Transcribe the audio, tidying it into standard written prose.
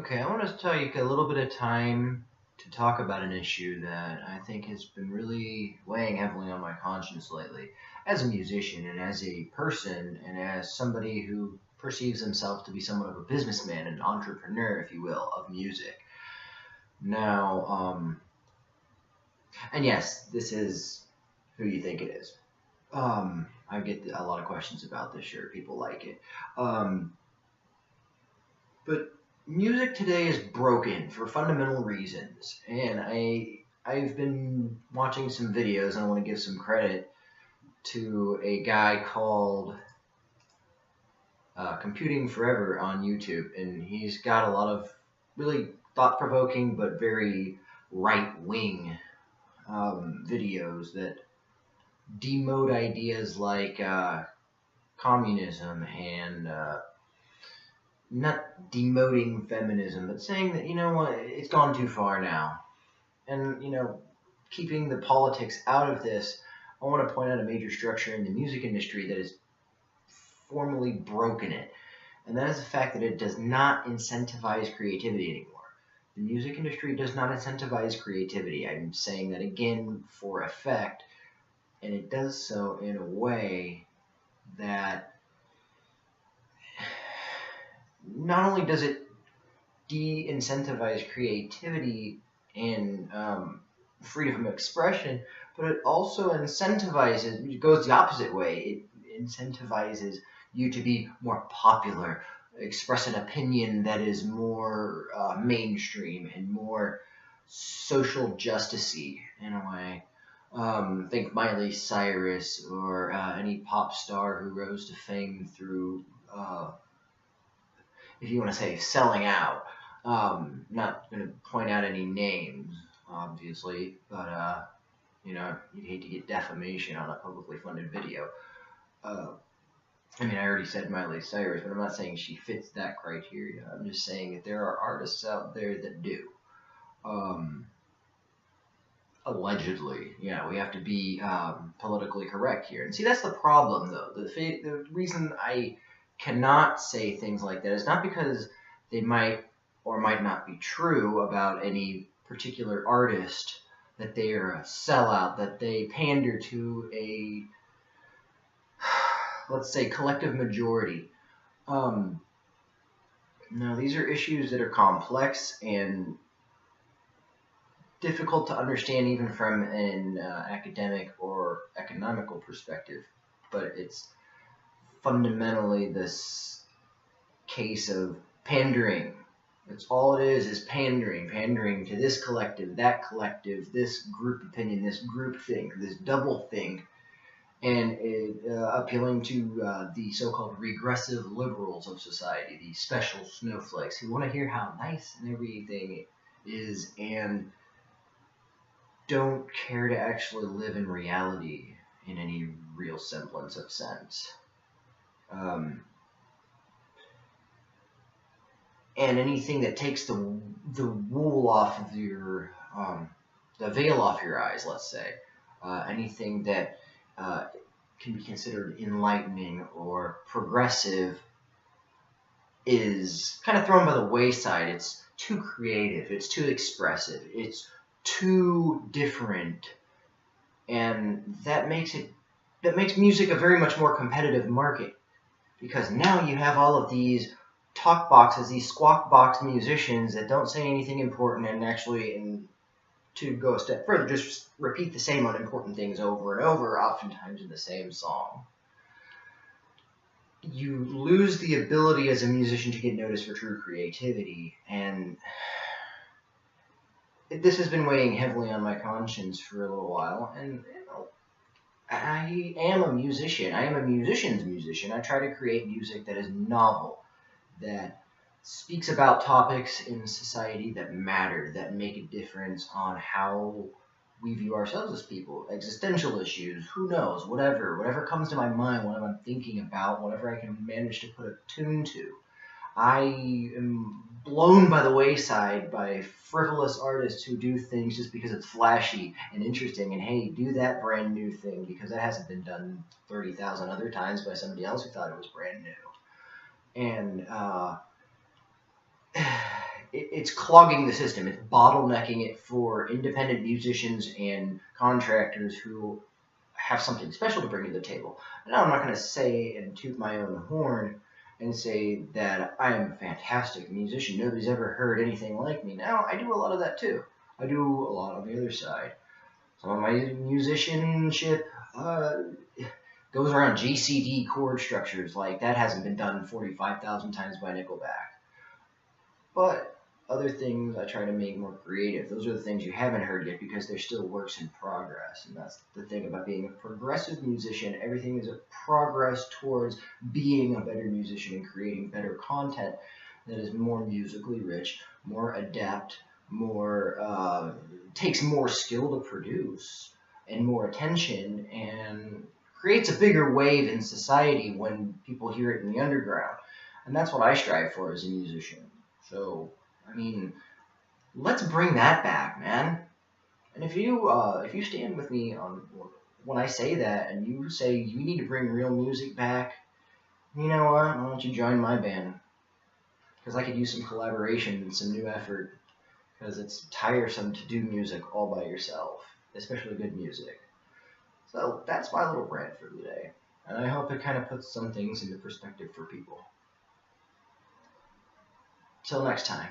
Okay, I want to take a little bit of time to talk about an issue that I think has been really weighing heavily on my conscience lately. As a musician and as a person and as somebody who perceives himself to be somewhat of a businessman, an entrepreneur, if you will, of music. Now, and yes, this is who you think it is. I get a lot of questions about this shirt. People like it. Um, But music today is broken for fundamental reasons, and I've been watching some videos, and I want to give some credit to a guy called Computing Forever on YouTube, and he's got a lot of really thought-provoking but very right-wing videos that demote ideas like communism and not demoting feminism, but saying that, you know what, it's gone too far now. And, keeping the politics out of this, I want to point out a major structure in the music industry that has formally broken it. And that is the fact that it does not incentivize creativity anymore. The music industry does not incentivize creativity. I'm saying that again for effect, and it does so in a way that not only does it de-incentivize creativity and freedom of expression, but it also incentivizes, it goes the opposite way. It incentivizes you to be more popular, express an opinion that is more mainstream and more social justicey in a way. Think Miley Cyrus or any pop star who rose to fame through if you want to say selling out. Not going to point out any names, obviously, but you'd hate to get defamation on a publicly funded video. Uh, I mean, I already said Miley Cyrus, but I'm not saying she fits that criteria. I'm just saying that there are artists out there that do. Allegedly, we have to be politically correct here. And see, that's the problem, though. The reason I cannot say things like that is not because they might or might not be true about any particular artist, that they are a sellout, that they pander to a, let's say, collective majority. No, these are issues that are complex and difficult to understand even from an academic or economical perspective, but it's fundamentally this case of pandering. That's all it is pandering to this collective, that collective, this group opinion, this group thing, this double thing, and appealing to the so-called regressive liberals of society, the special snowflakes who want to hear how nice and everything is and don't care to actually live in reality in any real semblance of sense. And anything that takes the wool off of your, the veil off your eyes, let's say, anything that can be considered enlightening or progressive is kind of thrown by the wayside. It's too creative, it's too expressive, it's too different, and that makes music a very much more competitive market, because now you have all of these talk boxes, these squawk box musicians that don't say anything important and actually, and to go a step further, just repeat the same unimportant things over and over, oftentimes in the same song. You lose the ability as a musician to get noticed for true creativity, and this has been weighing heavily on my conscience for a little while, and I am a musician. I am a musician's musician. I try to create music that is novel, that speaks about topics in society that matter, that make a difference on how we view ourselves as people, existential issues, who knows, whatever comes to my mind, whatever I'm thinking about, whatever I can manage to put a tune to. I am blown by the wayside by frivolous artists who do things just because it's flashy and interesting, and hey, do that brand new thing because that hasn't been done 30,000 other times by somebody else who thought it was brand new. And it's clogging the system. It's bottlenecking it for independent musicians and contractors who have something special to bring to the table. Now, I'm not going to say and toot my own horn and say that I am a fantastic musician. Nobody's ever heard anything like me. Now, I do a lot of that too. I do a lot on the other side. Some of my musicianship goes around GCD chord structures. Like, that hasn't been done 45,000 times by Nickelback. But other things I try to make more creative. Those are the things you haven't heard yet because they're still works in progress. And that's the thing about being a progressive musician. Everything is a progress towards being a better musician and creating better content that is more musically rich, more adept, more takes more skill to produce and more attention, and creates a bigger wave in society when people hear it in the underground. And that's what I strive for as a musician. So, I mean, let's bring that back, man. And if you stand with me on when I say that, and you say you need to bring real music back, you know what? Why don't you join my band? Because I could use some collaboration and some new effort. Because it's tiresome to do music all by yourself, especially good music. So that's my little rant for today, and I hope it kind of puts some things into perspective for people. Till next time.